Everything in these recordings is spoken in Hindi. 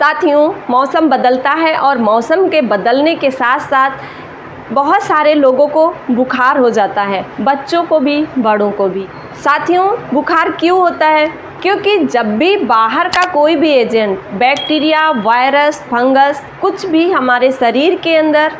साथियों, मौसम बदलता है और मौसम के बदलने के साथ साथ बहुत सारे लोगों को बुखार हो जाता है, बच्चों को भी बड़ों को भी। साथियों, बुखार क्यों होता है? क्योंकि जब भी बाहर का कोई भी एजेंट, बैक्टीरिया, वायरस, फंगस कुछ भी हमारे शरीर के अंदर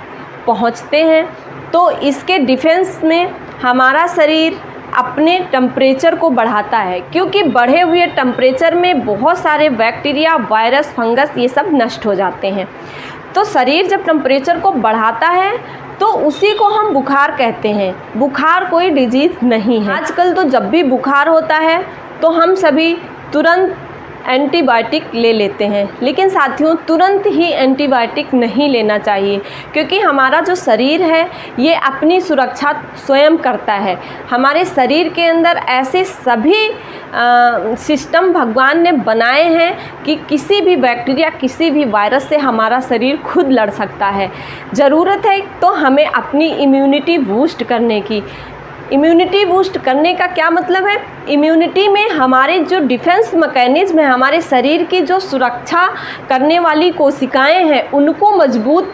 पहुंचते हैं तो इसके डिफेंस में हमारा शरीर अपने टेम्परेचर को बढ़ाता है, क्योंकि बढ़े हुए टेम्परेचर में बहुत सारे बैक्टीरिया, वायरस, फंगस ये सब नष्ट हो जाते हैं। तो शरीर जब टेम्परेचर को बढ़ाता है तो उसी को हम बुखार कहते हैं। बुखार कोई डिजीज़ नहीं है। आजकल तो जब भी बुखार होता है तो हम सभी तुरंत एंटीबायोटिक ले लेते हैं, लेकिन साथियों तुरंत ही एंटीबायोटिक नहीं लेना चाहिए, क्योंकि हमारा जो शरीर है ये अपनी सुरक्षा स्वयं करता है। हमारे शरीर के अंदर ऐसे सभी सिस्टम भगवान ने बनाए हैं कि किसी भी बैक्टीरिया, किसी भी वायरस से हमारा शरीर खुद लड़ सकता है। ज़रूरत है तो हमें अपनी इम्यूनिटी बूस्ट करने की। इम्यूनिटी बूस्ट करने का क्या मतलब है? इम्यूनिटी में हमारे जो डिफेंस मैकेनिज्म है, हमारे शरीर की जो सुरक्षा करने वाली कोशिकाएं हैं, उनको मजबूत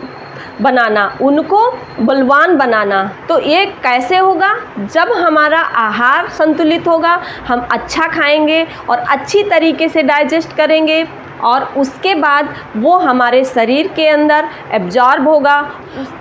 बनाना, उनको बलवान बनाना। तो ये कैसे होगा? जब हमारा आहार संतुलित होगा, हम अच्छा खाएंगे और अच्छी तरीके से डाइजेस्ट करेंगे और उसके बाद वो हमारे शरीर के अंदर एब्जॉर्ब होगा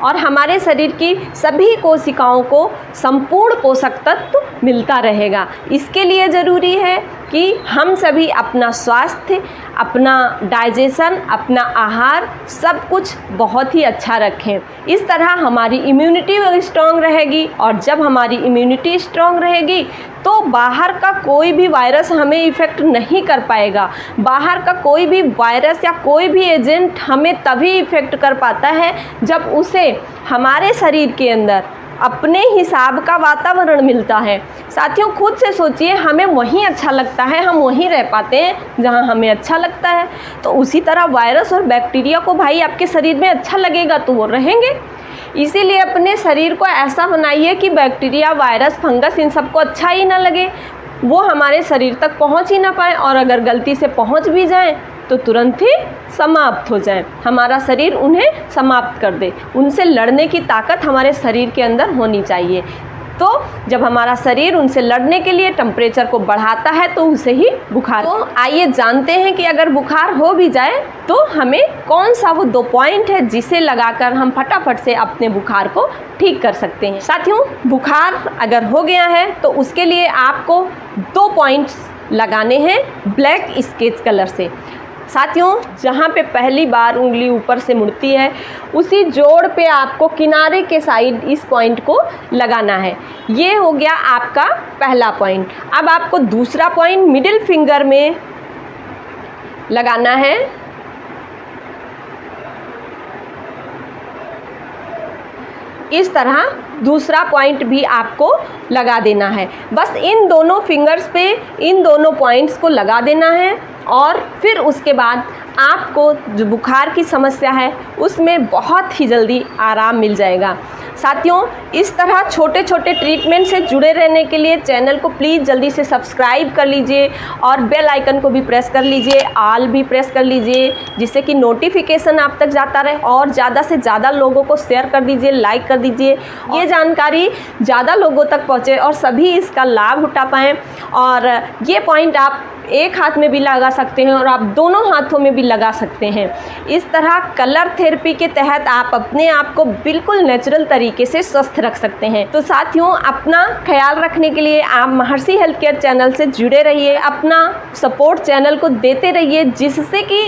और हमारे शरीर की सभी कोशिकाओं को संपूर्ण पोषक तत्व मिलता रहेगा। इसके लिए ज़रूरी है कि हम सभी अपना स्वास्थ्य, अपना डाइजेशन, अपना आहार सब कुछ बहुत ही अच्छा रखें। इस तरह हमारी इम्यूनिटी स्ट्रॉन्ग रहेगी और जब हमारी इम्यूनिटी स्ट्रॉन्ग रहेगी तो बाहर का कोई भी वायरस हमें इफ़ेक्ट नहीं कर पाएगा। बाहर का कोई भी वायरस या कोई भी एजेंट हमें तभी इफ़ेक्ट कर पाता है जब उसे हमारे शरीर के अंदर अपने हिसाब का वातावरण मिलता है। साथियों, खुद से सोचिए, हमें वहीं अच्छा लगता है, हम वहीं रह पाते हैं जहां हमें अच्छा लगता है। तो उसी तरह वायरस और बैक्टीरिया को भाई आपके शरीर में अच्छा लगेगा तो वो रहेंगे। इसीलिए अपने शरीर को ऐसा बनाइए कि बैक्टीरिया, वायरस, फंगस इन सबको अच्छा ही ना लगे, वो हमारे शरीर तक पहुंच ही ना पाए, और अगर गलती से पहुंच भी जाएं तो तुरंत ही समाप्त हो जाएं। हमारा शरीर उन्हें समाप्त कर दे। उनसे लड़ने की ताकत हमारे शरीर के अंदर होनी चाहिए। तो जब हमारा शरीर उनसे लड़ने के लिए टेम्परेचर को बढ़ाता है तो उसे ही बुखार। तो आइए जानते हैं कि अगर बुखार हो भी जाए तो हमें कौन सा वो 2 पॉइंट है जिसे लगाकर हम फटाफट से अपने बुखार को ठीक कर सकते हैं। साथियों, बुखार अगर हो गया है तो उसके लिए आपको 2 पॉइंट्स लगाने हैं ब्लैक स्केच कलर से। साथियों, जहाँ पे पहली बार उंगली ऊपर से मुड़ती है उसी जोड़ पे आपको किनारे के साइड इस पॉइंट को लगाना है। ये हो गया आपका पहला पॉइंट। अब आपको दूसरा पॉइंट मिडिल फिंगर में लगाना है। इस तरह दूसरा पॉइंट भी आपको लगा देना है। बस इन दोनों फिंगर्स पे इन दोनों पॉइंट्स को लगा देना है और फिर उसके बाद आपको जो बुखार की समस्या है उसमें बहुत ही जल्दी आराम मिल जाएगा। साथियों, इस तरह छोटे छोटे ट्रीटमेंट से जुड़े रहने के लिए चैनल को प्लीज़ जल्दी से सब्सक्राइब कर लीजिए और बेल आइकन को भी प्रेस कर लीजिए, ऑल भी प्रेस कर लीजिए, जिससे कि नोटिफिकेशन आप तक जाता रहे, और ज़्यादा से ज़्यादा लोगों को शेयर कर दीजिए, लाइक कर दीजिए। ये जानकारी ज़्यादा लोगों तक पहुँचे और सभी इसका लाभ उठा पाएँ। और ये पॉइंट आप एक हाथ में भी लगा सकते हैं और आप दोनों हाथों में भी लगा सकते हैं। इस तरह कलर थेरेपी के तहत आप अपने आप को बिल्कुल नेचुरल तरीके से स्वस्थ रख सकते हैं। तो साथियों, अपना ख्याल रखने के लिए आप महर्षि हेल्थ केयर चैनल से जुड़े रहिए, अपना सपोर्ट चैनल को देते रहिए, जिससे कि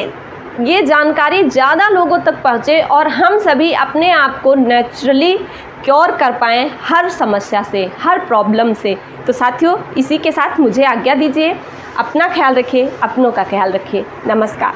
ये जानकारी ज़्यादा लोगों तक पहुँचे और हम सभी अपने आप को नेचुरली क्योर कर पाएँ हर समस्या से, हर प्रॉब्लम से। तो साथियों, इसी के साथ मुझे आज्ञा दीजिए। अपना ख्याल रखिए, अपनों का ख्याल रखिए। नमस्कार।